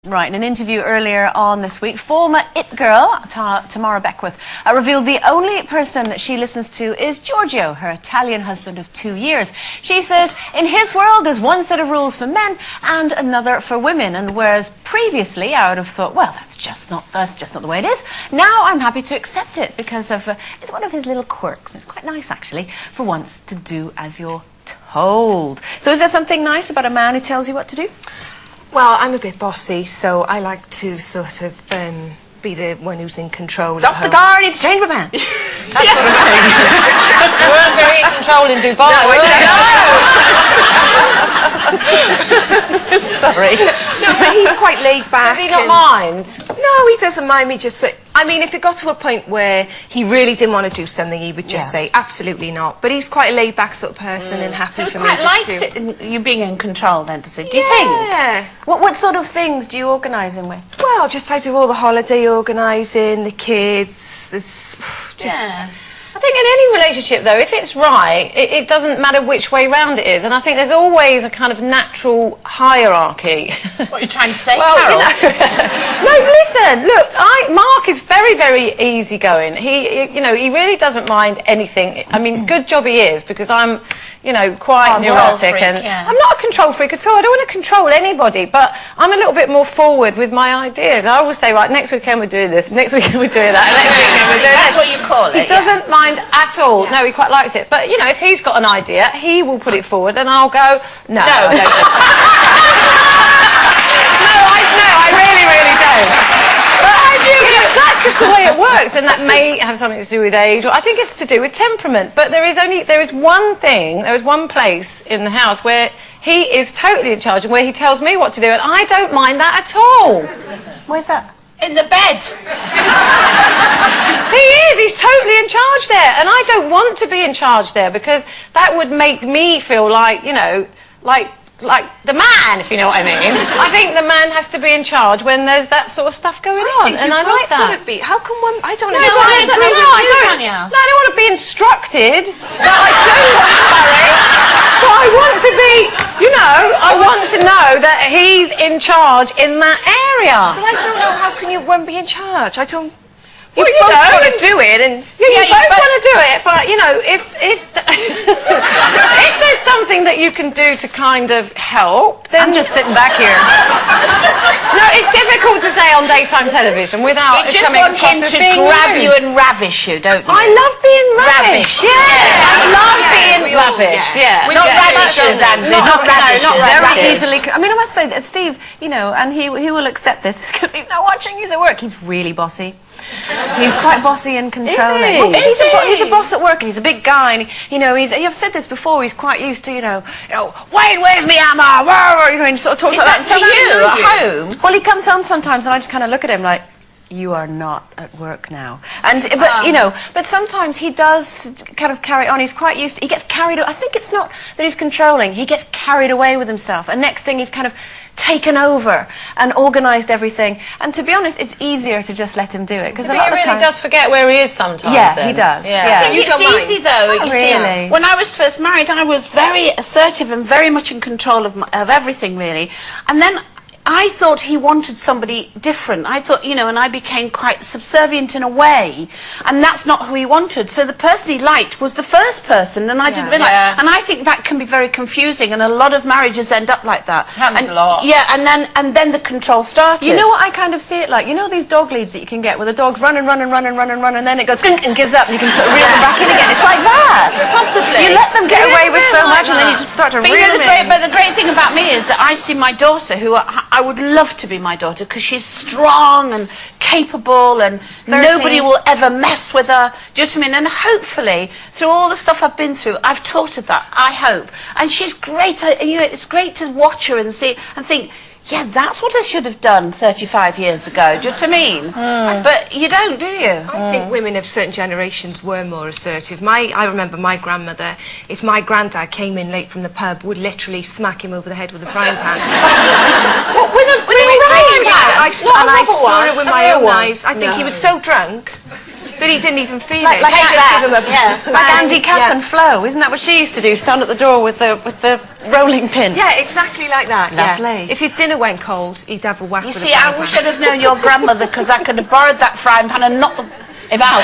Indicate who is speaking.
Speaker 1: Right, in an interview earlier on this week, former It Girl, Tamara Beckwith, revealed the only person that she listens to is Giorgio, her Italian husband of 2 years. She says, in his world, there's one set of rules for men and another for women. And whereas previously I would have thought, well, that's just not the way it is, now I'm happy to accept it because of it's one of his little quirks. It's quite nice, actually, for once to do as you're told. So is there something nice about a man who tells you what to do?
Speaker 2: Well, I'm a bit bossy, so I like to sort of be the one who's in control.
Speaker 1: Stop the car, I need to change my pants. That sort of thing.
Speaker 3: You weren't very in control in Dubai,
Speaker 1: no,
Speaker 3: were you?
Speaker 1: Sorry.
Speaker 2: No, but he's quite laid back.
Speaker 3: Does he not mind?
Speaker 2: No, he doesn't mind me just I mean, if it got to a point where he really didn't want to do something, he would just say, absolutely not. But he's quite a laid-back sort of person and happy for me
Speaker 4: quite likes
Speaker 2: just to...
Speaker 4: it, you being in control then, does it? Do you think?
Speaker 2: Yeah.
Speaker 1: What sort of things do you organise him with?
Speaker 2: Well, just I do all the holiday organising, the kids, there's just...
Speaker 4: Yeah.
Speaker 3: I think in any relationship, though, if it's right, it doesn't matter which way round it is. And I think there's always a kind of natural hierarchy.
Speaker 4: What are you trying to say,
Speaker 3: well,
Speaker 4: Carol?
Speaker 3: You know, no, listen, look, Mark is very, very easygoing. He really doesn't mind anything. I mean, good job he is, because I'm, quite neurotic. I'm not a control freak at all. I don't want to control anybody, but I'm a little bit more forward with my ideas. I always say, right, next weekend we're doing this, next weekend we're doing that, next weekend we're doing
Speaker 4: That's what you call it.
Speaker 3: He doesn't mind at all. Yeah. No, he quite likes it. But, if he's got an idea, he will put it forward, and I'll go, no. I don't think so. I really, really don't. But that's just the way it works, and that may have something to do with age, or I think it's to do with temperament. But there is one place in the house where he is totally in charge and where he tells me what to do, and I don't mind that at all.
Speaker 1: Where's that?
Speaker 4: In the bed.
Speaker 3: He is. He's totally in charge there, and I don't want to be in charge there because that would make me feel like, like the man, if you know what I mean. I think the man has to be in charge when there's that sort of stuff going on, and I like that.
Speaker 2: How come one? I don't know.
Speaker 4: I agree with you, Danielle.
Speaker 3: No, I don't want to be instructed. But I do want. Sorry. But I want to be. I want to know that he's in charge in that area.
Speaker 2: But I don't know. How can one be in charge? I don't.
Speaker 3: You
Speaker 2: both want to do it, and
Speaker 3: you both want to do it, but if if there's something that you can do to kind of help, then
Speaker 1: I'm just sitting back here.
Speaker 3: No, it's difficult to say on daytime television without.
Speaker 4: You just want him to grab you and ravish you, don't you?
Speaker 3: I love being ravished. Yes, I love being ravished. Yeah,
Speaker 4: not ravishers, Andrea. Not ravishers.
Speaker 1: Very easily. I mean, I must say that Steve, and he will accept this because he's not watching. He's at work. He's really bossy. He's quite bossy and controlling.
Speaker 3: Is he?
Speaker 1: He's a boss at work, and he's a big guy, and I've said this before. He's quite used to, Wayne, where's me hammer? And sort of talks
Speaker 4: Is
Speaker 1: like
Speaker 4: that to you at home?
Speaker 1: Well, he comes home sometimes, and I just kind of look at him like, you are not at work now. But sometimes he does kind of carry on. He's quite used to, he gets carried. I think it's not that he's controlling. He gets carried away with himself, and next thing he's kind of taken over and organised everything. And to be honest, it's easier to just let him do it because
Speaker 3: he really does forget where he is sometimes.
Speaker 1: Yeah,
Speaker 3: then.
Speaker 1: he does.
Speaker 4: Yeah. I think it's easy though.
Speaker 1: Not really.
Speaker 4: See, when I was first married, I was very assertive and very much in control of everything, really. And then I thought he wanted somebody different. I thought, and I became quite subservient in a way, and that's not who he wanted. So the person he liked was the first person, and I didn't realise. Yeah. And I think that can be very confusing, and a lot of marriages end up like that.
Speaker 3: Happens a lot.
Speaker 4: Yeah, and then the control started.
Speaker 1: You know what I kind of see it like? These dog leads that you can get where the dog's run, and then it goes and gives up, and you can sort of reel them back in again. It's like that.
Speaker 4: Possibly.
Speaker 1: You let them get away with so much, and then you just start to reel them in.
Speaker 4: But the great thing about me is that I see my daughter, who I would love to be my daughter because she's strong and capable and
Speaker 1: 13.
Speaker 4: Nobody will ever mess with her. Do you know what I mean? And hopefully, through all the stuff I've been through, I've taught her that, I hope. And she's great. It's great to watch her and see and think, yeah, that's what I should have done 35 years ago. Do you know what I mean? But you don't, do you?
Speaker 2: I think women of certain generations were more assertive. I remember my grandmother, if my granddad came in late from the pub, would literally smack him over the head with a frying pan.
Speaker 4: What, with a frying pan?
Speaker 2: I saw it with my own eyes. I think he was so drunk. But he didn't even feel
Speaker 3: Like
Speaker 2: it. She just
Speaker 3: that.
Speaker 2: gave him a
Speaker 3: Like Andy Cap and Flo, isn't that what she used to do? Stand at the door with the rolling pin.
Speaker 2: Yeah, exactly like that.
Speaker 3: Lovely.
Speaker 2: Yeah. If his dinner went cold, he'd have a whack.
Speaker 4: You
Speaker 2: with
Speaker 4: see,
Speaker 2: a
Speaker 4: I
Speaker 2: frying
Speaker 4: wish
Speaker 2: pan.
Speaker 4: I'd have known your grandmother because I could have borrowed that frying pan and knocked him out.